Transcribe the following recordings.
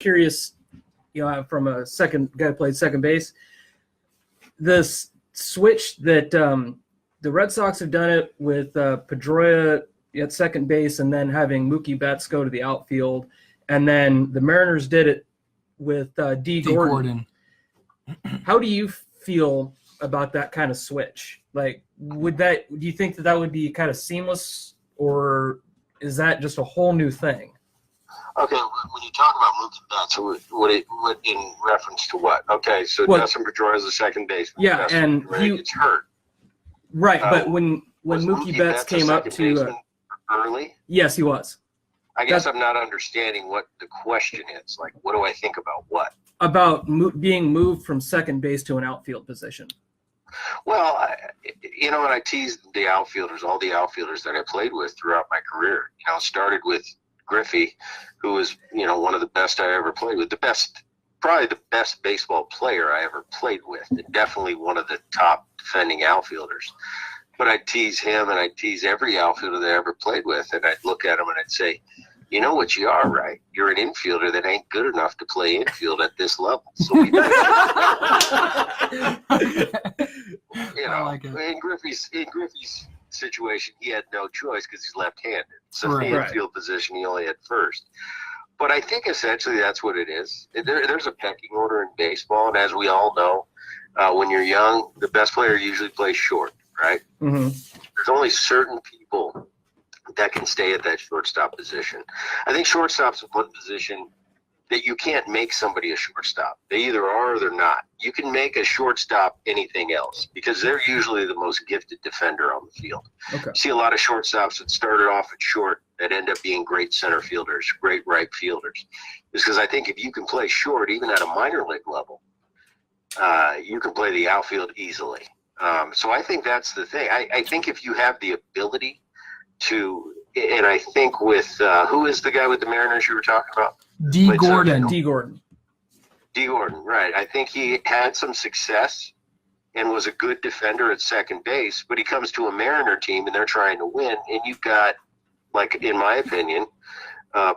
curious, from a second guy who played second base, this switch that the Red Sox have done it with Pedroia at second base and then having Mookie Betts go to the outfield, and then the Mariners did it with D. Gordon. How do you feel about that kind of switch? Like, do you think that would be kind of seamless, or is that just a whole new thing? Okay, when you talk about Mookie Betts, what in reference to what? Okay, so Dustin Pedroia is the second baseman. Yeah, Dustin and Pedroia gets hurt. Right, but when Mookie Betts came up to early, yes, he was. I guess I'm not understanding what the question is. Like, what do I think about what? About being moved from second base to an outfield position. Well, when I teased the outfielders, all the outfielders that I played with throughout my career, started with Griffey, who was, one of the best I ever played with, probably the best baseball player I ever played with, and definitely one of the top defending outfielders. But I'd tease him, and I'd tease every outfielder that I ever played with, and I'd look at him and I'd say, you know what you are, right? You're an infielder that ain't good enough to play infield at this level. So we like in Griffey's situation, he had no choice because he's left-handed. So the infield position, he only had first. But I think essentially that's what it is. There's a pecking order in baseball, and as we all know, when you're young, the best player usually plays short, right? Mm-hmm. There's only certain people that can stay at that shortstop position. I think shortstop's one position that you can't make somebody a shortstop. They either are or they're not. You can make a shortstop anything else because they're usually the most gifted defender on the field. Okay. You see a lot of shortstops that started off at short that end up being great center fielders, great right fielders. It's because I think if you can play short, even at a minor league level, you can play the outfield easily. So I think that's the thing. I think if you have the ability to, and I think with who is the guy with the Mariners you were talking about? D. Gordon, right. I think he had some success and was a good defender at second base, but he comes to a Mariner team and they're trying to win, and you've got, like, in my opinion,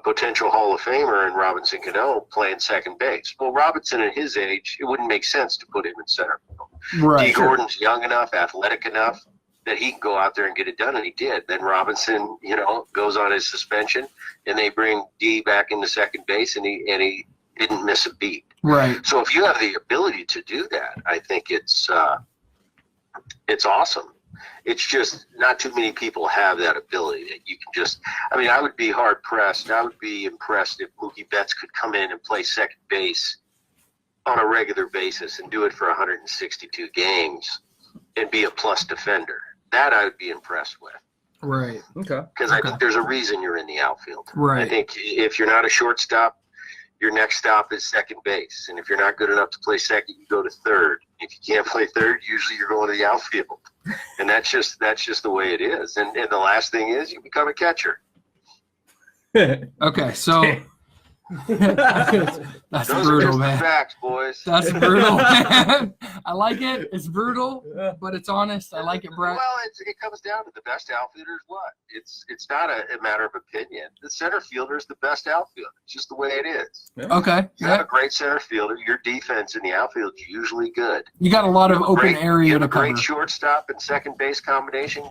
potential Hall of Famer in Robinson Cano playing second base. Well, Robinson at his age, it wouldn't make sense to put him in center field. Right. D. Gordon's young enough, athletic enough, that he can go out there and get it done, and he did. Then Robinson, goes on his suspension, and they bring D back into second base, and he didn't miss a beat. Right. So if you have the ability to do that, I think it's awesome. It's just not too many people have that ability that you can just – I mean, I would be hard-pressed. I would be impressed if Mookie Betts could come in and play second base on a regular basis and do it for 162 games and be a plus defender. That I would be impressed with. Right. Okay. Because I think there's a reason you're in the outfield. Right. I think if you're not a shortstop, your next stop is second base. And if you're not good enough to play second, you go to third. If you can't play third, usually you're going to the outfield. And that's just the way it is. And the last thing is you become a catcher. Okay, so that's Those brutal, are just man. The facts, boys. That's brutal, man. I like it. It's brutal, but it's honest. I like it, Brett. Well, it comes down to the best outfielder is what? It's not a matter of opinion. The center fielder is the best outfielder. It's just the way it is. Okay. You have a great center fielder. Your defense in the outfield is usually good. You got a lot of open area to cover. Great shortstop and second base combination.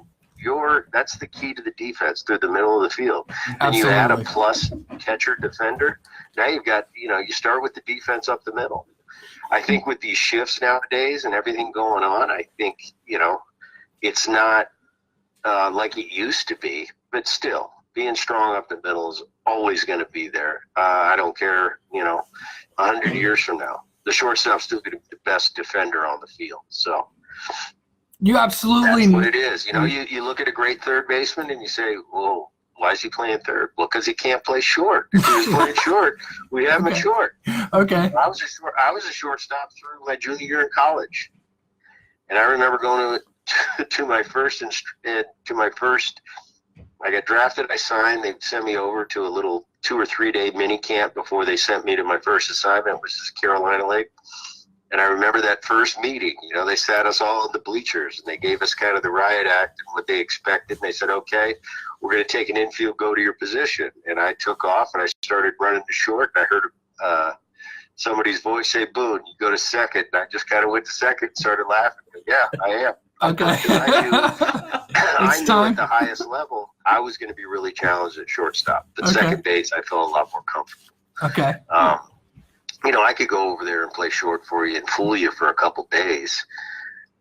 That's the key to the defense through the middle of the field. And you add a plus catcher defender. Now you've got, you start with the defense up the middle. I think with these shifts nowadays and everything going on, I think, it's not like it used to be, but still being strong up the middle is always going to be there. I don't care, 100 years from now, the shortstop's still going to be the best defender on the field. So you absolutely. That's what it is. You look at a great third baseman and you say, well, why is he playing third? Well, because he can't play short. If he was playing short, we'd have him at short. Okay. I was a shortstop through my junior year in college, and I remember going to my first. I got drafted. I signed. They sent me over to a little 2 or 3 day mini camp before they sent me to my first assignment, which is Carolina Lake. And I remember that first meeting, they sat us all in the bleachers and they gave us kind of the riot act and what they expected. And they said, okay, we're going to take an infield, go to your position. And I took off and I started running to short. And I heard somebody's voice say, Boone, you go to second. And I just kind of went to second and started laughing. Yeah, I am. Okay. I knew at the highest level I was going to be really challenged at shortstop. But second base, I felt a lot more comfortable. Okay. I could go over there and play short for you and fool you for a couple days.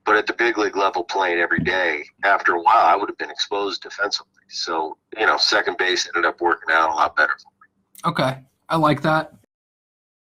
But at the big league level, playing every day, after a while, I would have been exposed defensively. So, second base ended up working out a lot better for me. Okay. I like that.